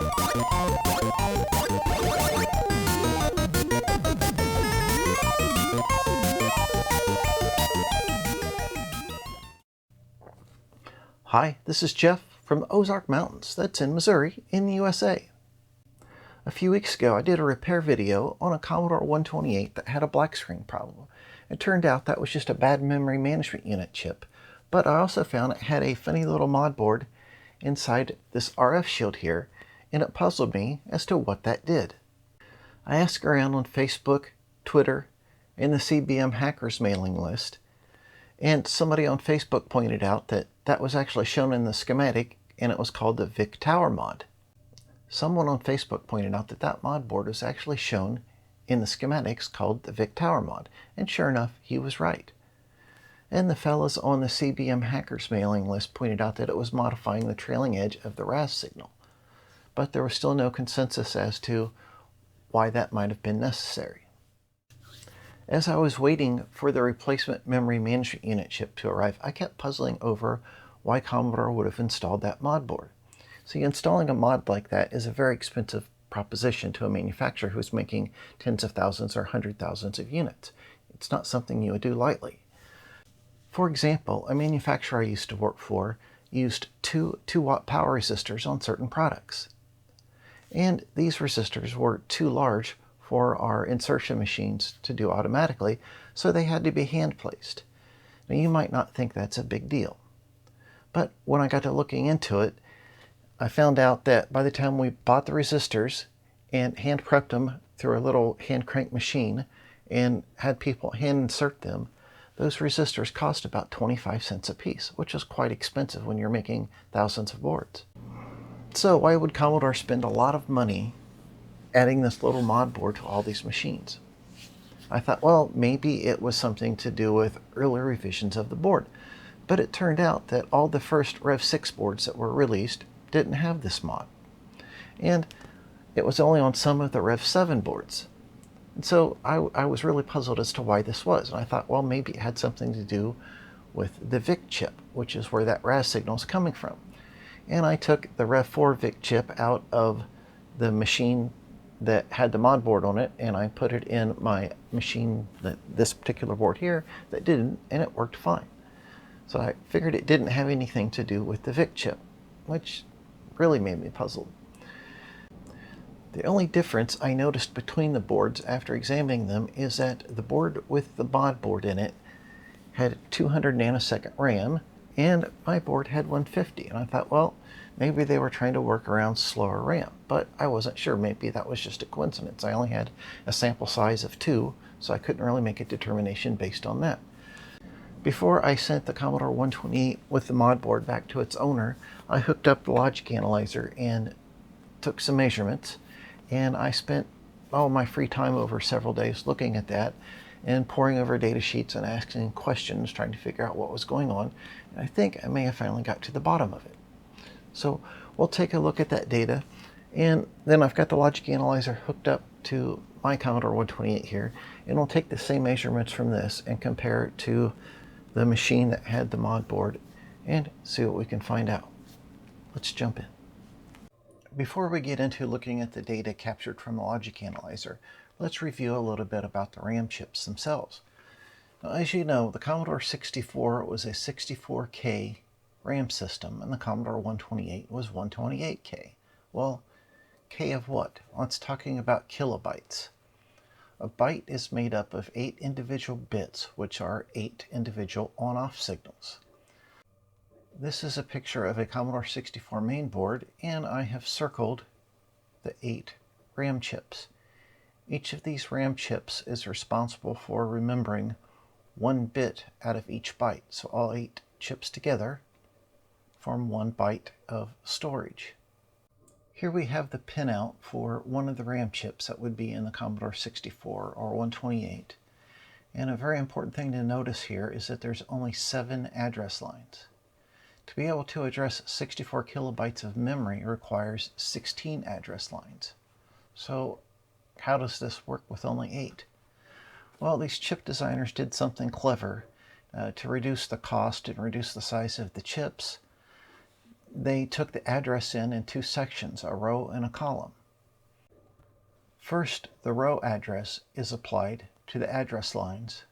Hi, this is Jeff from the Ozark Mountains, that's in Missouri, in the USA. A few weeks ago I did a repair video on a Commodore 128 that had a black screen problem. It turned out that was just a bad memory management unit chip, but I also found it had a funny little mod board inside this RF shield here, and it puzzled me as to what that did. I asked around on Facebook, Twitter, and the CBM hackers mailing list, and somebody on Facebook pointed out that that was actually shown in the schematic, and it was called the VIC Tower mod. Someone on Facebook pointed out that that mod board was actually shown in the schematics called the VIC Tower mod, and sure enough, he was right. And the fellas on the CBM hackers mailing list pointed out that it was modifying the trailing edge of the RAS signal, but there was still no consensus as to why that might have been necessary. As I was waiting for the replacement memory management unit chip to arrive, I kept puzzling over why Commodore would have installed that mod board. See, installing a mod like that is a very expensive proposition to a manufacturer who's making tens of thousands or 100,000s of units. It's not something you would do lightly. For example, a manufacturer I used to work for used two 2-watt power resistors on certain products. And these resistors were too large for our insertion machines to do automatically, so they had to be hand placed. Now you might not think that's a big deal, but when I got to looking into it, I found out that by the time we bought the resistors and hand prepped them through a little hand crank machine and had people hand insert them, those resistors cost about 25 cents a piece, which is quite expensive when you're making thousands of boards. So why would Commodore spend a lot of money adding this little mod board to all these machines? I thought, well, maybe it was something to do with earlier revisions of the board, but it turned out that all the first Rev 6 boards that were released didn't have this mod, and it was only on some of the Rev 7 boards. And so I was really puzzled as to why this was, and I thought, well, maybe it had something to do with the VIC chip, which is where that RAS signal is coming from. And I took the Rev 4 VIC chip out of the machine that had the mod board on it, and I put it in my machine, this particular board here, that didn't, and it worked fine. So I figured it didn't have anything to do with the VIC chip, which really made me puzzled. The only difference I noticed between the boards after examining them is that the board with the mod board in it had 200 nanosecond RAM, and my board had 150, and I thought, well, maybe they were trying to work around slower RAM, but I wasn't sure. Maybe that was just a coincidence. I only had a sample size of 2, so I couldn't really make a determination based on that. Before I sent the Commodore 128 with the mod board back to its owner, I hooked up the logic analyzer and took some measurements, and I spent all my free time over several days looking at that and poring over data sheets and asking questions, trying to figure out what was going on, and I think I may have finally got to the bottom of it. So we'll take a look at that data, and then I've got the logic analyzer hooked up to my Commodore 128 here, and we'll take the same measurements from this and compare it to the machine that had the mod board and see what we can find out. Let's jump in. Before we get into looking at the data captured from the logic analyzer, let's review a little bit about the RAM chips themselves. Now, as you know, the Commodore 64 was a 64K RAM system, and the Commodore 128 was 128K. Well, K of what? Well, it's talking about kilobytes. A byte is made up of 8 individual bits, which are 8 individual on-off signals. This is a picture of a Commodore 64 mainboard, and I have circled the 8 RAM chips. Each of these RAM chips is responsible for remembering 1 bit out of each byte, so all 8 chips together form 1 byte of storage. Here we have the pinout for one of the RAM chips that would be in the Commodore 64 or 128. And a very important thing to notice here is that there's only 7 address lines. To be able to address 64 kilobytes of memory requires 16 address lines. So how does this work with only 8? Well, these chip designers did something clever to reduce the cost and reduce the size of the chips. they took the address in two sections, a row and a column. First, the row address is applied to the address lines,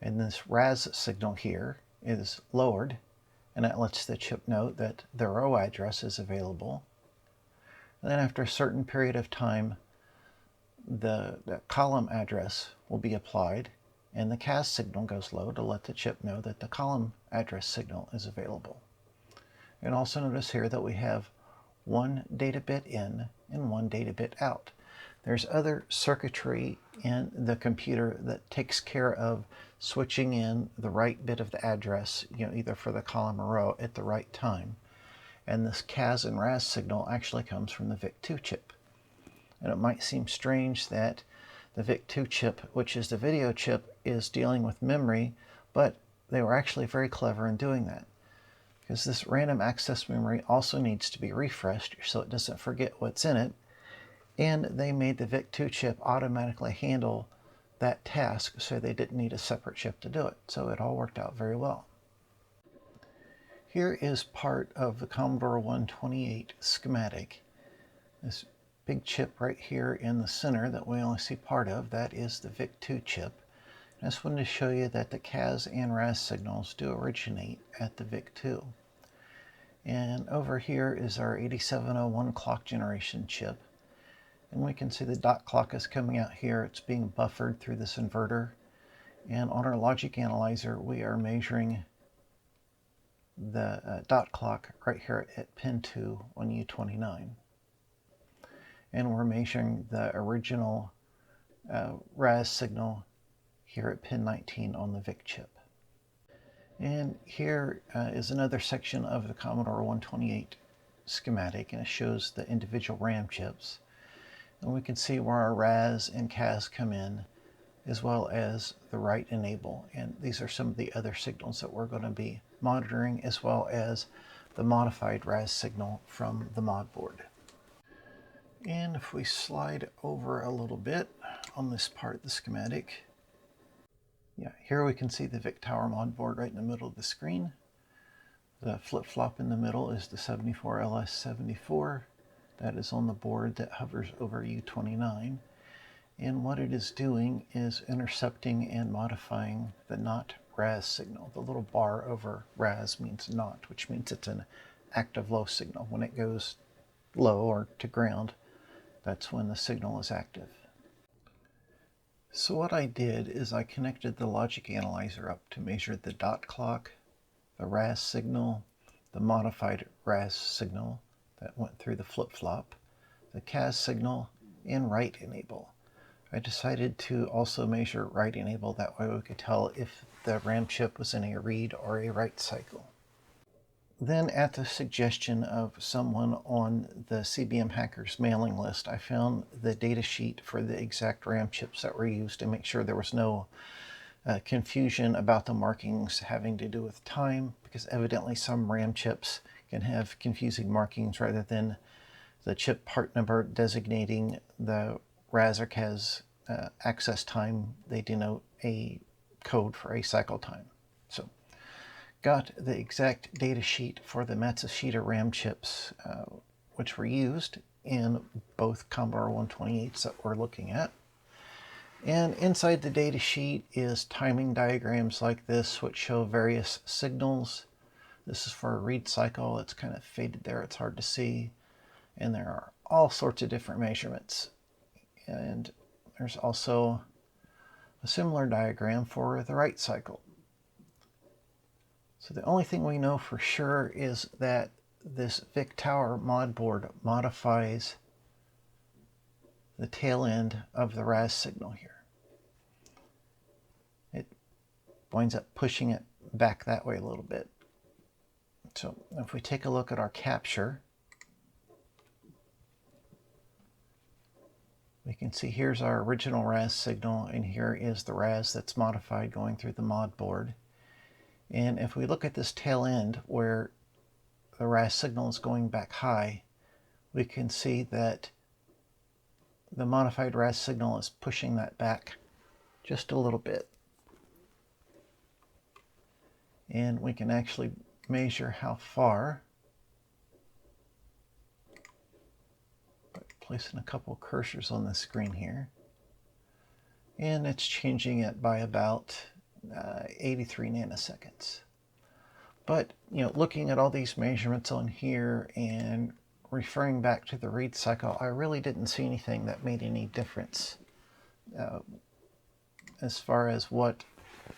and this RAS signal here is lowered, and that lets the chip know that the row address is available. And then after a certain period of time, the column address will be applied, and the CAS signal goes low to let the chip know that the column address signal is available. And also notice here that we have one data bit in and one data bit out. There's other circuitry in the computer that takes care of switching in the right bit of the address, either for the column or row at the right time. And this CAS and RAS signal actually comes from the VIC-2 chip. And it might seem strange that the VIC-2 chip, which is the video chip, is dealing with memory, but they were actually very clever in doing that, because this random access memory also needs to be refreshed so it doesn't forget what's in it, and they made the VIC-2 chip automatically handle that task, so they didn't need a separate chip to do it. So it all worked out very well. Here is part of the Commodore 128 schematic. This big chip right here in the center that we only see part of, that is the VIC-2 chip. I just wanted to show you that the CAS and RAS signals do originate at the VIC-2. And over here is our 8701 clock generation chip. And we can see the dot clock is coming out here. It's being buffered through this inverter. And on our logic analyzer, we are measuring the dot clock right here at pin 2 on U29. And we're measuring the original RAS signal here at pin 19 on the VIC chip. And here is another section of the Commodore 128 schematic, and it shows the individual RAM chips. And we can see where our RAS and CAS come in, as well as the write enable. And these are some of the other signals that we're going to be monitoring, as well as the modified RAS signal from the mod board. And if we slide over a little bit on this part of the schematic, here we can see the VIC Tower mod board right in the middle of the screen. The flip-flop in the middle is the 74LS74. That is on the board that hovers over U29. And what it is doing is intercepting and modifying the not RAS signal. The little bar over RAS means not, which means it's an active low signal. When it goes low or to ground, that's when the signal is active. So what I did is I connected the logic analyzer up to measure the dot clock, the RAS signal, the modified RAS signal that went through the flip-flop, the CAS signal, and write enable. I decided to also measure write enable, that way we could tell if the RAM chip was in a read or a write cycle. Then, at the suggestion of someone on the CBM Hackers mailing list, I found the data sheet for the exact RAM chips that were used to make sure there was no confusion about the markings having to do with time, because evidently some RAM chips can have confusing markings rather than the chip part number designating the RAS or CAS access time. They denote a code for a cycle time. So got the exact data sheet for the Matsushita RAM chips, which were used in both Commodore 128s that we're looking at. And inside the data sheet is timing diagrams like this, which show various signals. This is for a read cycle. It's kind of faded there. It's hard to see. And there are all sorts of different measurements. And there's also a similar diagram for the write cycle. So the only thing we know for sure is that this VIC Tower mod board modifies the tail end of the RAS signal here. It winds up pushing it back that way a little bit. So if we take a look at our capture, we can see here's our original RAS signal, and here is the RAS that's modified going through the mod board. And if we look at this tail end where the RAS signal is going back high, we can see that the modified RAS signal is pushing that back just a little bit. And we can actually measure how far by placing a couple cursors on the screen here. And it's changing it by about 83 nanoseconds. But, looking at all these measurements on here and referring back to the read cycle, I really didn't see anything that made any difference as far as what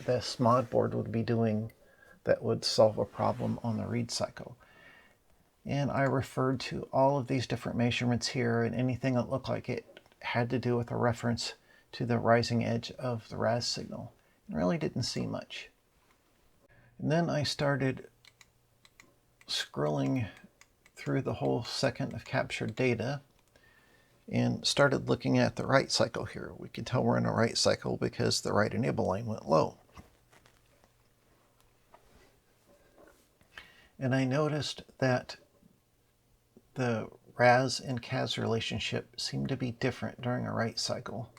this mod board would be doing that would solve a problem on the read cycle. And I referred to all of these different measurements here, and anything that looked like it had to do with a reference to the rising edge of the RAS signal. And really didn't see much. And then I started scrolling through the whole second of captured data and started looking at the write cycle here. We can tell we're in a write cycle because the write enable line went low. And I noticed that the RAS and CAS relationship seemed to be different during a write cycle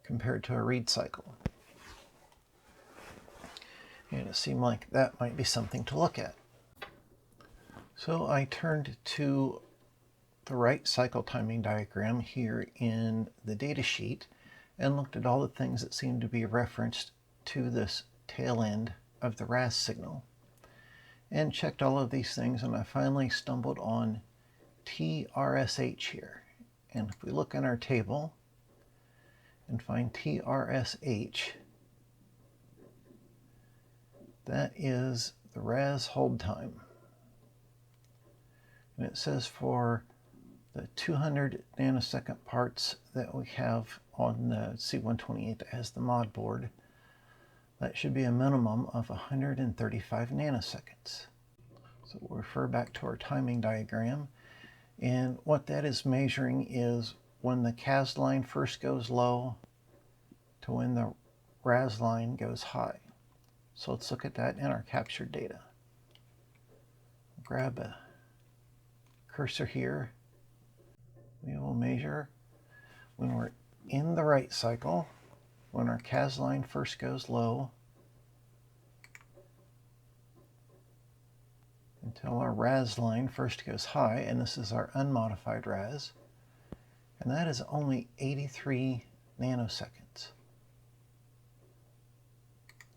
compared to a read cycle. And it seemed like that might be something to look at. So I turned to the write cycle timing diagram here in the data sheet and looked at all the things that seemed to be referenced to this tail end of the RAS signal, and checked all of these things, and I finally stumbled on TRSH here. And if we look in our table and find TRSH, that is the RAS hold time. And it says for the 200 nanosecond parts that we have on the C128 that has the mod board, that should be a minimum of 135 nanoseconds. So we'll refer back to our timing diagram. And what that is measuring is when the CAS line first goes low to when the RAS line goes high. So let's look at that in our captured data. Grab a cursor here. We will measure when we're in the write cycle, when our CAS line first goes low until our RAS line first goes high, and this is our unmodified RAS, and that is only 83 nanoseconds.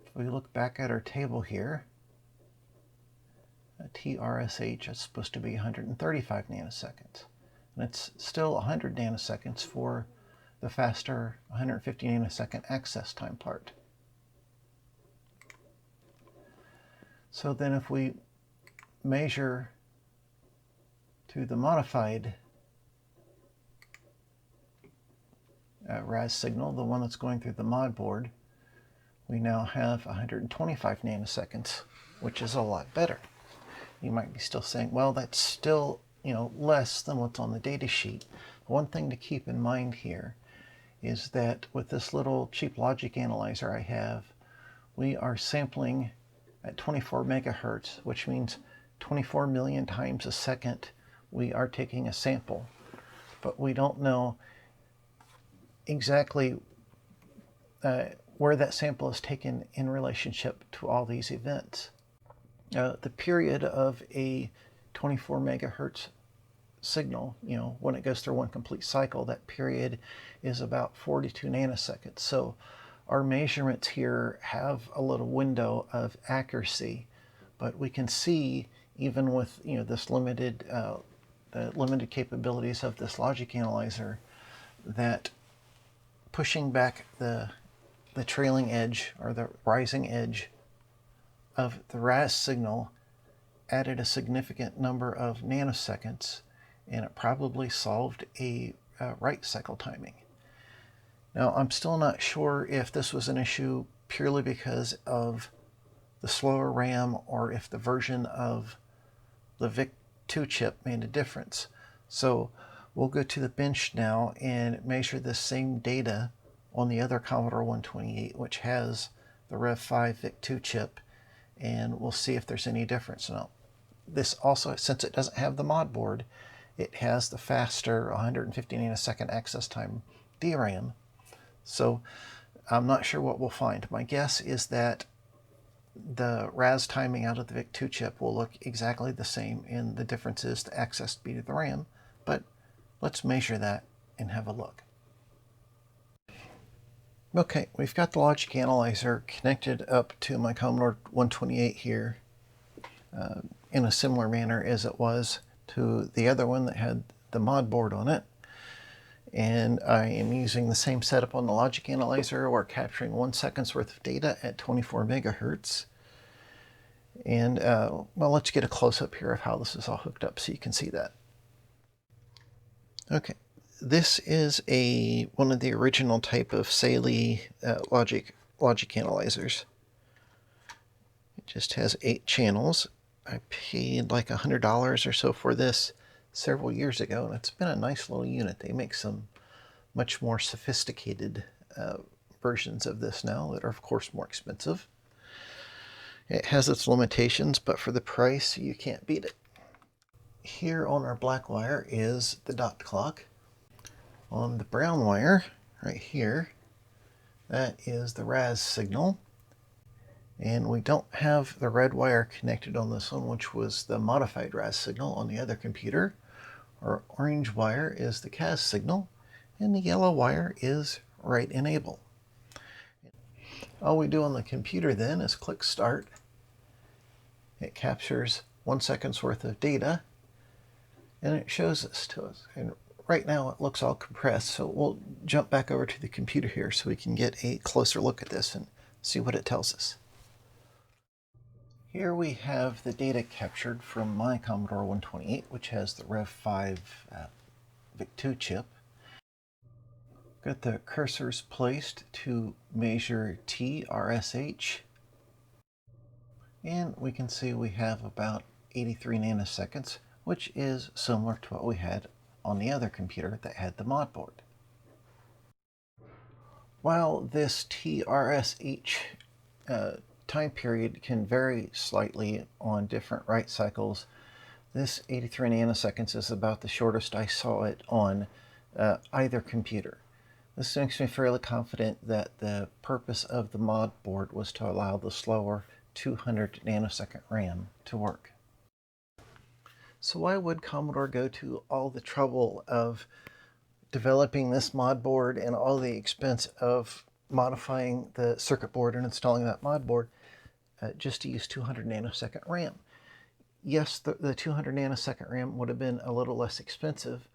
If we look back at our table here, TRSH is supposed to be 135 nanoseconds. And it's still 100 nanoseconds for the faster 150 nanosecond access time part. So then if we measure to the modified RAS signal, the one that's going through the mod board, we now have 125 nanoseconds, which is a lot better. You might be still saying, well, that's still less than what's on the data sheet. One thing to keep in mind here is that with this little cheap logic analyzer I have, we are sampling at 24 megahertz, which means 24 million times a second we are taking a sample. But we don't know exactly where that sample is taken in relationship to all these events. The period of a 24 megahertz signal, when it goes through one complete cycle, that period is about 42 nanoseconds. So our measurements here have a little window of accuracy, but we can see even with this limited the limited capabilities of this logic analyzer that pushing back the trailing edge or the rising edge of the RAS signal added a significant number of nanoseconds, and it probably solved a write cycle timing. Now, I'm still not sure if this was an issue purely because of the slower RAM or if the version of the VIC-2 chip made a difference. So we'll go to the bench now and measure the same data on the other Commodore 128, which has the Rev5 VIC-2 chip, and we'll see if there's any difference. Now, this also, since it doesn't have the mod board, it has the faster 150 nanosecond access time DRAM. So I'm not sure what we'll find. My guess is that the RAS timing out of the VIC-2 chip will look exactly the same, and the difference is the access speed of the RAM. But let's measure that and have a look. Okay, we've got the logic analyzer connected up to my Commodore 128 here in a similar manner as it was to the other one that had the mod board on it. And I am using the same setup on the logic analyzer. We're capturing 1 second's worth of data at 24 megahertz. And well, let's get a close-up here of how this is all hooked up so you can see that. Okay, this is one of the original type of Saley logic analyzers. It just has 8 channels. I paid like $100 or so for this several years ago, and it's been a nice little unit. They make some much more sophisticated versions of this now that are, of course, more expensive. It has its limitations, but for the price, you can't beat it. Here on our black wire is the dot clock. On the brown wire, right here, that is the RAS signal. And we don't have the red wire connected on this one, which was the modified RAS signal on the other computer. Our orange wire is the CAS signal, and the yellow wire is write enable. All we do on the computer then is click start. It captures 1 second's worth of data, and it shows this to us. And right now it looks all compressed, so we'll jump back over to the computer here so we can get a closer look at this and see what it tells us. Here we have the data captured from my Commodore 128, which has the Rev 5 VIC-2 chip. Got the cursors placed to measure TRSH. And we can see we have about 83 nanoseconds, which is similar to what we had on the other computer that had the mod board. While this TRSH time period can vary slightly on different write cycles, this 83 nanoseconds is about the shortest I saw it on either computer. This makes me fairly confident that the purpose of the mod board was to allow the slower 200 nanosecond RAM to work. So why would Commodore go to all the trouble of developing this mod board and all the expense of modifying the circuit board and installing that mod board just to use 200 nanosecond RAM? Yes, the 200 nanosecond RAM would have been a little less expensive,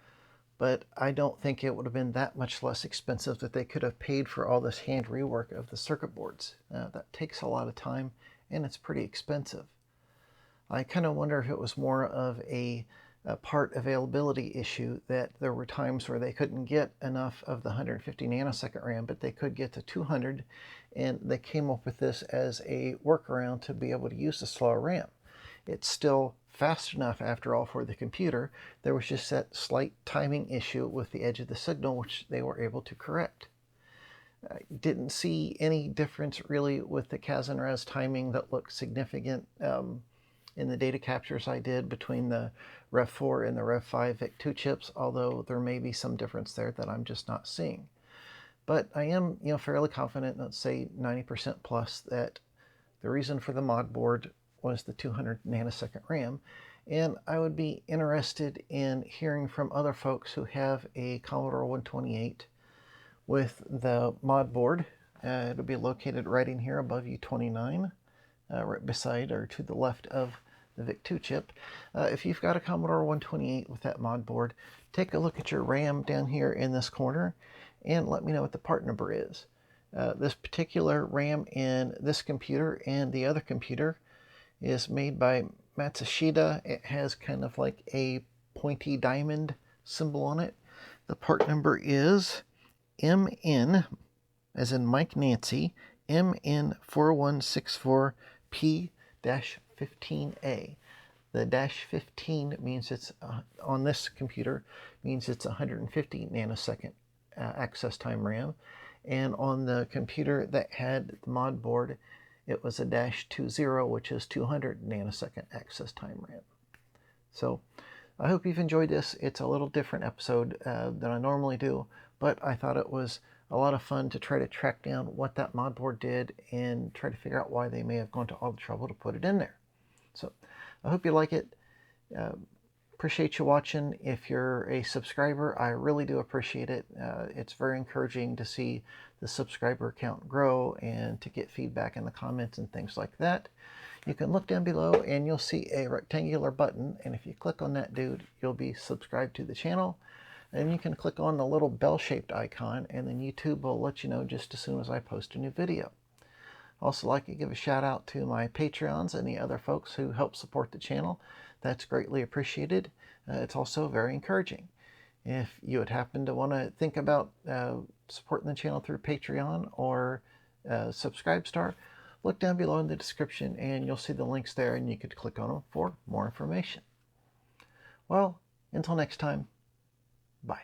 but I don't think it would have been that much less expensive that they could have paid for all this hand rework of the circuit boards. That takes a lot of time, and it's pretty expensive. I kind of wonder if it was more of a part availability issue, that there were times where they couldn't get enough of the 150 nanosecond RAM, but they could get to 200, and they came up with this as a workaround to be able to use the slower RAM. It's still fast enough, after all, for the computer. There was just that slight timing issue with the edge of the signal, which they were able to correct. I didn't see any difference really with the CAS and RAS timing that looked significant in the data captures I did between the Rev 4 and the Rev 5 VIC-2 chips, although there may be some difference there that I'm just not seeing. But I am, fairly confident, let's say 90% plus, that the reason for the mod board was the 200 nanosecond RAM. And I would be interested in hearing from other folks who have a Commodore 128 with the mod board. It'll be located right in here above U29, right beside or to the left of the VIC-2 chip. If you've got a Commodore 128 with that mod board, take a look at your RAM down here in this corner and let me know what the part number is. This particular RAM in this computer and the other computer is made by Matsushita. It has kind of like a pointy diamond symbol on it. The part number is MN, as in Mike Nancy, MN4164P-15A. The -15 means it's, on this computer, means it's 150 nanosecond access time RAM. And on the computer that had the mod board, it was a -20, which is 200 nanosecond access time RAM. So I hope you've enjoyed this. It's a little different episode than I normally do, but I thought it was a lot of fun to try to track down what that mod board did and try to figure out why they may have gone to all the trouble to put it in there. So I hope you like it. Appreciate you watching. If you're a subscriber, I really do appreciate it. It's very encouraging to see the subscriber count grow and to get feedback in the comments and things like that. You can look down below and you'll see a rectangular button, and if you click on that, dude, you'll be subscribed to the channel. And you can click on the little bell-shaped icon, and then YouTube will let you know just as soon as I post a new video. Also like to give a shout out to my Patreons and the other folks who help support the channel. That's greatly appreciated. It's also very encouraging. If you would happen to want to think about supporting the channel through Patreon or Subscribestar, look down below in the description and you'll see the links there, and you could click on them for more information. Well, until next time, bye.